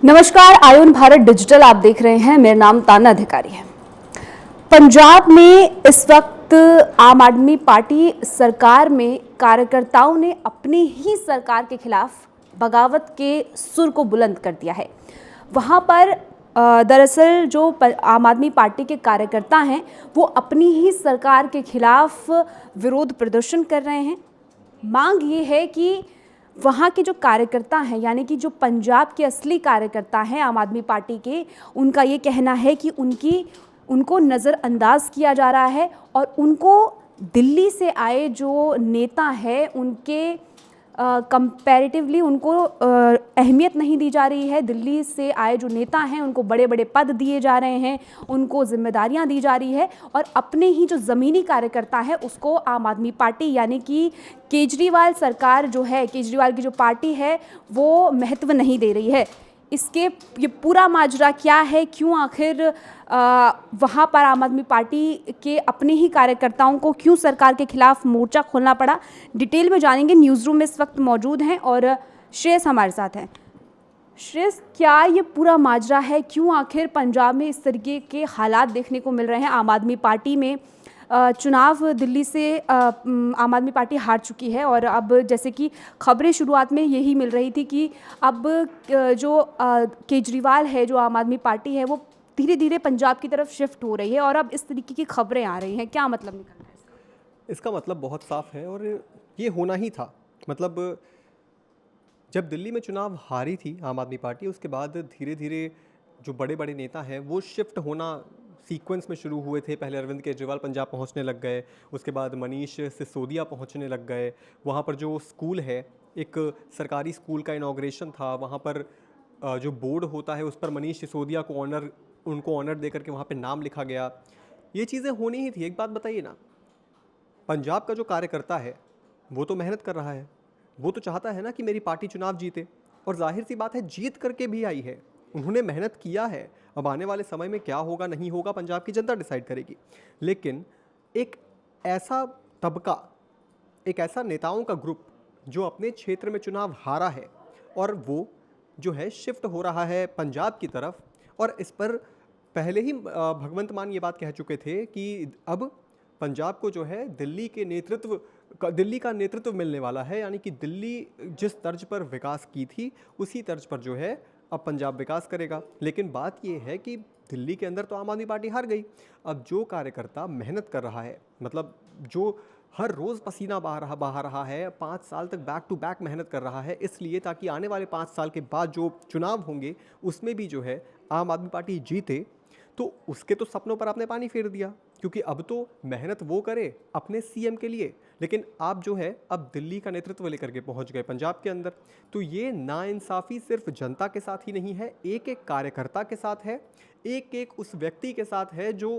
नमस्कार, आयुन भारत डिजिटल आप देख रहे हैं। मेरा नाम ताना अधिकारी है। पंजाब में इस वक्त आम आदमी पार्टी सरकार में कार्यकर्ताओं ने अपनी ही सरकार के खिलाफ बगावत के सुर को बुलंद कर दिया है। वहाँ पर दरअसल जो आम आदमी पार्टी के कार्यकर्ता हैं वो अपनी ही सरकार के खिलाफ विरोध प्रदर्शन कर रहे हैं। मांग ये है कि वहाँ के जो कार्यकर्ता हैं, यानी कि जो पंजाब के असली कार्यकर्ता हैं आम आदमी पार्टी के, उनका ये कहना है कि उनको नज़रअंदाज किया जा रहा है और उनको दिल्ली से आए जो नेता हैं उनके कंपैरेटिवली उनको अहमियत नहीं दी जा रही है। दिल्ली से आए जो नेता हैं उनको बड़े बड़े पद दिए जा रहे हैं, उनको जिम्मेदारियां दी जा रही है और अपने ही जो ज़मीनी कार्यकर्ता है उसको आम आदमी पार्टी यानी कि केजरीवाल सरकार जो है, केजरीवाल की जो पार्टी है वो महत्व नहीं दे रही है। इसके ये पूरा माजरा क्या है, क्यों आखिर वहाँ पर आम आदमी पार्टी के अपने ही कार्यकर्ताओं को क्यों सरकार के खिलाफ मोर्चा खोलना पड़ा, डिटेल में जानेंगे। न्यूज़ रूम में इस वक्त मौजूद हैं और श्रेयस हमारे साथ हैं। श्रेयस, क्या ये पूरा माजरा है, क्यों आखिर पंजाब में इस तरीके के हालात देखने को मिल रहे हैं? आम आदमी पार्टी में चुनाव दिल्ली से आम आदमी पार्टी हार चुकी है और अब जैसे कि खबरें शुरुआत में यही मिल रही थी कि अब जो केजरीवाल है, जो आम आदमी पार्टी है, वो धीरे धीरे पंजाब की तरफ शिफ्ट हो रही है और अब इस तरीके की खबरें आ रही हैं। क्या मतलब निकल रहा है इसका मतलब बहुत साफ है और ये होना ही था। मतलब जब दिल्ली में चुनाव हारी थी आम आदमी पार्टी, उसके बाद धीरे धीरे जो बड़े बड़े नेता हैं वो शिफ्ट होना सीक्वेंस में शुरू हुए थे। पहले अरविंद केजरीवाल पंजाब पहुंचने लग गए, उसके बाद मनीष सिसोदिया पहुंचने लग गए। वहां पर जो स्कूल है, एक सरकारी स्कूल का इनॉग्रेशन था, वहां पर जो बोर्ड होता है उस पर मनीष सिसोदिया को उनको ऑनर दे करके वहाँ पे नाम लिखा गया। ये चीज़ें होनी ही थी। एक बात बताइए ना, पंजाब का जो कार्यकर्ता है वो तो मेहनत कर रहा है, वो तो चाहता है ना कि मेरी पार्टी चुनाव जीते, और जाहिर सी बात है जीत करके भी आई है, उन्होंने मेहनत किया है। अब आने वाले समय में क्या होगा नहीं होगा पंजाब की जनता डिसाइड करेगी। लेकिन एक ऐसा तबका, एक ऐसा नेताओं का ग्रुप जो अपने क्षेत्र में चुनाव हारा है और वो जो है शिफ्ट हो रहा है पंजाब की तरफ, और इस पर पहले ही भगवंत मान ये बात कह चुके थे कि अब पंजाब को जो है दिल्ली का नेतृत्व मिलने वाला है। यानी कि दिल्ली जिस तर्ज पर विकास की थी उसी तर्ज पर जो है अब पंजाब विकास करेगा। लेकिन बात ये है कि दिल्ली के अंदर तो आम आदमी पार्टी हार गई। अब जो कार्यकर्ता मेहनत कर रहा है, मतलब जो हर रोज़ पसीना बहा रहा है, 5 साल तक बैक टू बैक मेहनत कर रहा है, इसलिए ताकि आने वाले 5 साल के बाद जो चुनाव होंगे उसमें भी जो है आम आदमी पार्टी जीते, तो उसके तो सपनों पर आपने पानी फेर दिया। क्योंकि अब तो मेहनत वो करे अपने सीएम के लिए, लेकिन आप जो है अब दिल्ली का नेतृत्व लेकर के पहुंच गए पंजाब के अंदर। तो ये नाइंसाफ़ी सिर्फ जनता के साथ ही नहीं है, एक एक कार्यकर्ता के साथ है, एक एक उस व्यक्ति के साथ है जो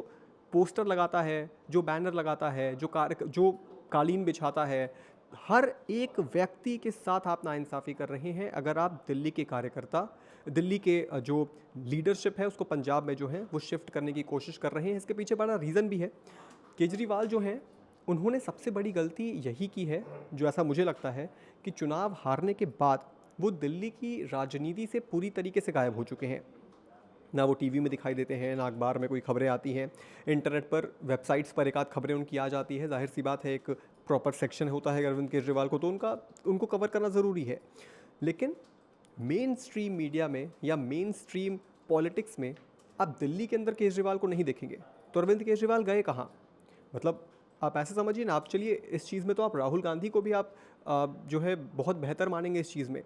पोस्टर लगाता है, जो बैनर लगाता है, जो कालीन बिछाता है। हर एक व्यक्ति के साथ आप नाइंसाफ़ी कर रहे हैं अगर आप दिल्ली के कार्यकर्ता, दिल्ली के जो लीडरशिप है उसको पंजाब में जो है वो शिफ्ट करने की कोशिश कर रहे हैं। इसके पीछे बड़ा रीज़न भी है। केजरीवाल जो हैं उन्होंने सबसे बड़ी गलती यही की है, जो ऐसा मुझे लगता है, कि चुनाव हारने के बाद वो दिल्ली की राजनीति से पूरी तरीके से गायब हो चुके हैं। ना वो टीवी में दिखाई देते हैं, ना अखबार में कोई खबरें आती हैं, इंटरनेट पर वेबसाइट्स पर एक आध खबरें उनकी आ जाती है। जाहिर सी बात है, एक प्रॉपर सेक्शन होता है अरविंद केजरीवाल को, तो उनको कवर करना ज़रूरी है। लेकिन मेन स्ट्रीम मीडिया में या मेन स्ट्रीम पॉलिटिक्स में आप दिल्ली के अंदर केजरीवाल को नहीं देखेंगे। तो अरविंद केजरीवाल गए कहाँ? मतलब आप ऐसे समझिए ना, आप चलिए इस चीज़ में तो आप राहुल गांधी को भी आप जो है बहुत बेहतर मानेंगे इस चीज़ में।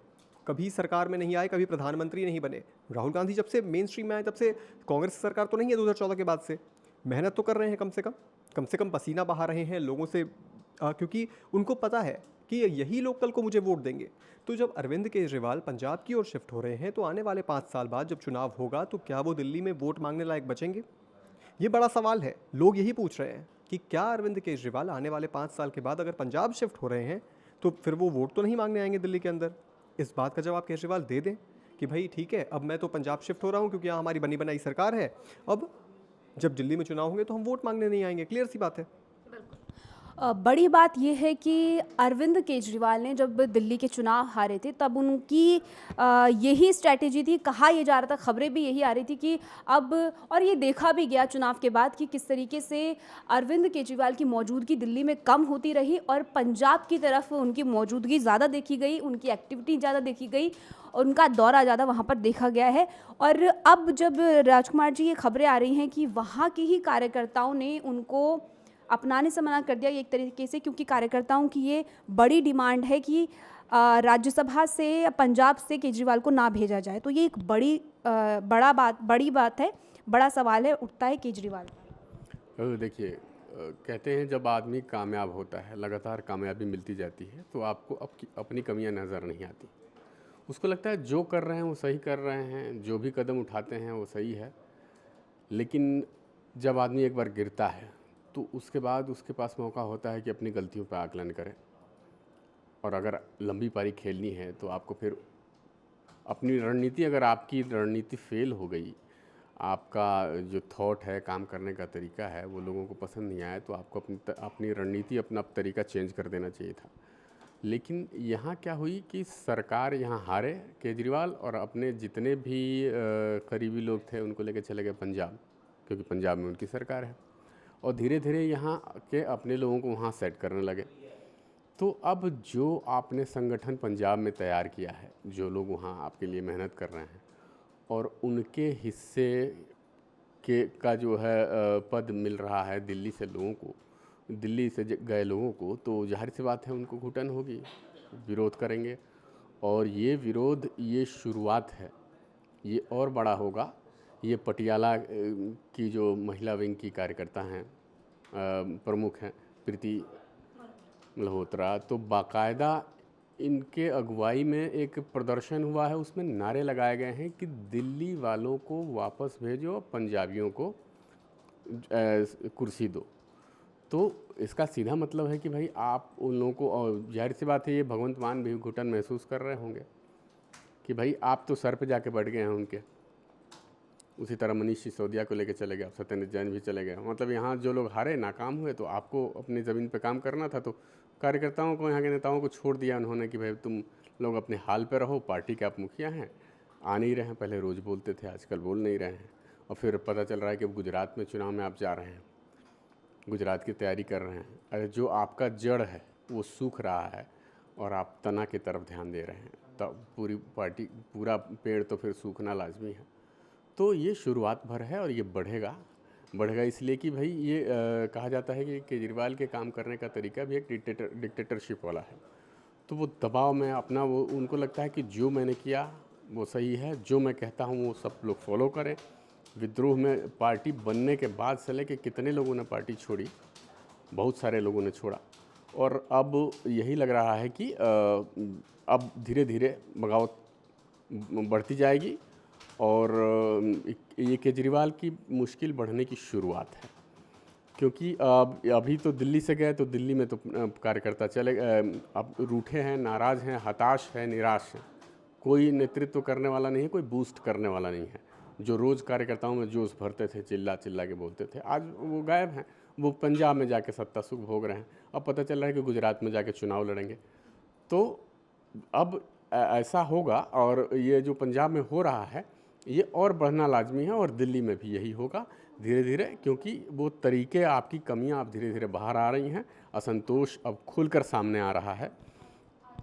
कभी सरकार में नहीं आए, कभी प्रधानमंत्री नहीं बने। राहुल गांधी जब से मेन स्ट्रीम में आए तब से कांग्रेस सरकार तो नहीं है 2014 के बाद से। मेहनत तो कर रहे हैं, कम से कम पसीना बहा रहे हैं लोगों से, क्योंकि उनको पता है कि यही लोग कल को मुझे वोट देंगे। तो जब अरविंद केजरीवाल पंजाब की ओर शिफ्ट हो रहे हैं, तो आने वाले 5 साल बाद जब चुनाव होगा तो क्या वो दिल्ली में वोट मांगने लायक बचेंगे? ये बड़ा सवाल है। लोग यही पूछ रहे हैं कि क्या अरविंद केजरीवाल आने वाले 5 साल के बाद अगर पंजाब शिफ्ट हो रहे हैं तो फिर वो वोट तो नहीं मांगने आएंगे दिल्ली के अंदर? इस बात का जवाब केजरीवाल दे दें कि भाई ठीक है, अब मैं तो पंजाब शिफ्ट हो रहा हूँ क्योंकि यहाँ हमारी बनी बनाई सरकार है, अब जब दिल्ली में चुनाव होंगे तो हम वोट मांगने नहीं आएंगे। क्लियर सी बात है। बड़ी बात ये है कि अरविंद केजरीवाल ने जब दिल्ली के चुनाव हारे थे तब उनकी यही स्ट्रैटेजी थी। कहा यह जा रहा था, खबरें भी यही आ रही थी कि अब, और ये देखा भी गया चुनाव के बाद कि किस तरीके से अरविंद केजरीवाल की मौजूदगी दिल्ली में कम होती रही और पंजाब की तरफ उनकी मौजूदगी ज़्यादा देखी गई, उनकी एक्टिविटी ज़्यादा देखी गई, उनका दौरा ज़्यादा वहाँ पर देखा गया है। और अब जब राजकुमार जी ये खबरें आ रही हैं कि वहाँ के ही कार्यकर्ताओं ने उनको अपनाने से मना कर दिया एक तरीके से, क्योंकि कार्यकर्ताओं की ये बड़ी डिमांड है कि राज्यसभा से या पंजाब से केजरीवाल को ना भेजा जाए। तो ये एक बड़ी बात है, बड़ा सवाल है उठता है केजरीवाल का। देखिए, कहते हैं जब आदमी कामयाब होता है, लगातार कामयाबी मिलती जाती है, तो आपको अपनी कमियां नज़र नहीं आती। उसको लगता है जो कर रहे हैं वो सही कर रहे हैं, जो भी कदम उठाते हैं वो सही है। लेकिन जब आदमी एक बार गिरता है तो उसके बाद उसके पास मौका होता है कि अपनी गलतियों पर आकलन करे, और अगर लंबी पारी खेलनी है तो आपको फिर अपनी रणनीति, अगर आपकी रणनीति फेल हो गई, आपका जो थॉट है, काम करने का तरीका है, वो लोगों को पसंद नहीं आया, तो आपको अपनी रणनीति, अपना तरीका चेंज कर देना चाहिए था। लेकिन यहाँ क्या हुई कि सरकार यहाँ हारे केजरीवाल, और अपने जितने भी करीबी लोग थे उनको लेकर चले गए पंजाब, क्योंकि पंजाब में उनकी सरकार है, और धीरे धीरे यहाँ के अपने लोगों को वहाँ सेट करने लगे। तो अब जो आपने संगठन पंजाब में तैयार किया है, जो लोग वहाँ आपके लिए मेहनत कर रहे हैं, और उनके हिस्से का जो है पद मिल रहा है दिल्ली से लोगों को, दिल्ली से गए लोगों को, तो जाहिर सी बात है उनको घुटन होगी, विरोध करेंगे। और ये विरोध, ये शुरुआत है, ये और बड़ा होगा। ये पटियाला की जो महिला विंग की कार्यकर्ता हैं, प्रमुख हैं प्रीति मल्होत्रा, तो बाकायदा इनके अगुवाई में एक प्रदर्शन हुआ है, उसमें नारे लगाए गए हैं कि दिल्ली वालों को वापस भेजो, पंजाबियों को कुर्सी दो। तो इसका सीधा मतलब है कि भाई आप उन लोगों को, और जाहिर सी बात है ये भगवंत मान भी घुटन महसूस कर रहे होंगे कि भाई आप तो सर पे जाके बैठ गए हैं उनके। उसी तरह मनीष सिसोदिया को लेकर चले गए, अब सत्येंद्र जैन भी चले गए। मतलब यहाँ जो लोग हारे, नाकाम हुए, तो आपको अपनी ज़मीन पे काम करना था, तो कार्यकर्ताओं को, यहाँ के नेताओं को छोड़ दिया उन्होंने कि भाई तुम लोग अपने हाल पे रहो, पार्टी के आप मुखिया हैं, आ नहीं रहे हैं। पहले रोज़ बोलते थे, आजकल बोल नहीं रहे हैं। और फिर पता चल रहा है कि गुजरात में चुनाव में आप जा रहे हैं, गुजरात की तैयारी कर रहे हैं। अरे जो आपका जड़ है वो सूख रहा है और आप तना की तरफ ध्यान दे रहे हैं, तब पूरी पार्टी, पूरा पेड़ तो फिर सूखना लाजमी है। तो ये शुरुआत भर है और ये बढ़ेगा इसलिए कि भाई ये कहा जाता है कि केजरीवाल के काम करने का तरीका भी एक डिक्टेटरशिप वाला है। तो वो दबाव में अपना, वो उनको लगता है कि जो मैंने किया वो सही है, जो मैं कहता हूँ वो सब लोग फॉलो करें। विद्रोह में पार्टी बनने के बाद से लेके कितने लोगों ने पार्टी छोड़ी, बहुत सारे लोगों ने छोड़ा, और अब यही लग रहा है कि अब धीरे धीरे बगावत बढ़ती जाएगी, और ये केजरीवाल की मुश्किल बढ़ने की शुरुआत है। क्योंकि अभी तो दिल्ली से गए, तो दिल्ली में तो कार्यकर्ता चले अब रूठे हैं, नाराज़ हैं, हताश हैं, निराश हैं। कोई नेतृत्व करने वाला नहीं है, कोई बूस्ट करने वाला नहीं है। जो रोज़ कार्यकर्ताओं में जोश भरते थे, चिल्ला चिल्ला के बोलते थे, आज वो गायब हैं। वो पंजाब में जाके सत्ता सुख भोग रहे हैं। अब पता चल रहा है कि गुजरात में जाके चुनाव लड़ेंगे। तो अब ऐसा होगा, और ये जो पंजाब में हो रहा है ये और बढ़ना लाजमी है, और दिल्ली में भी यही होगा धीरे धीरे, क्योंकि वो तरीके, आपकी कमियां अब धीरे धीरे बाहर आ रही हैं, असंतोष अब खुलकर सामने आ रहा है।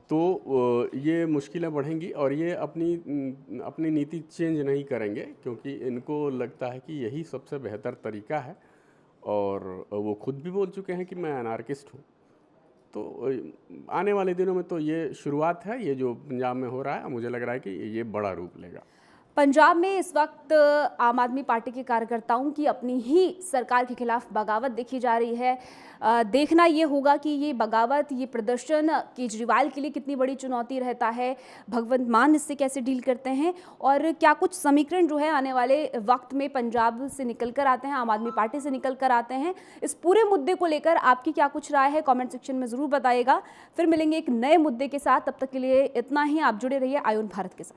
तो ये मुश्किलें बढ़ेंगी, और ये अपनी नीति चेंज नहीं करेंगे, क्योंकि इनको लगता है कि यही सबसे बेहतर तरीका है, और वो खुद भी बोल चुके हैं कि मैं अनार्किस्ट हूँ। तो आने वाले दिनों में तो ये शुरुआत है, ये जो पंजाब में हो रहा है, मुझे लग रहा है कि ये बड़ा रूप लेगा। पंजाब में इस वक्त आम आदमी पार्टी के कार्यकर्ताओं की अपनी ही सरकार के खिलाफ बगावत देखी जा रही है। देखना ये होगा कि ये बगावत, ये प्रदर्शन केजरीवाल के लिए कितनी बड़ी चुनौती रहता है, भगवंत मान इससे कैसे डील करते हैं, और क्या कुछ समीकरण जो है आने वाले वक्त में पंजाब से निकल कर आते हैं, आम आदमी पार्टी से निकल कर आते हैं। इस पूरे मुद्दे को लेकर आपकी क्या कुछ राय है, कॉमेंट सेक्शन में ज़रूर बताइएगा। फिर मिलेंगे एक नए मुद्दे के साथ, तब तक के लिए इतना ही। आप जुड़े रहिए आयुन भारत के साथ।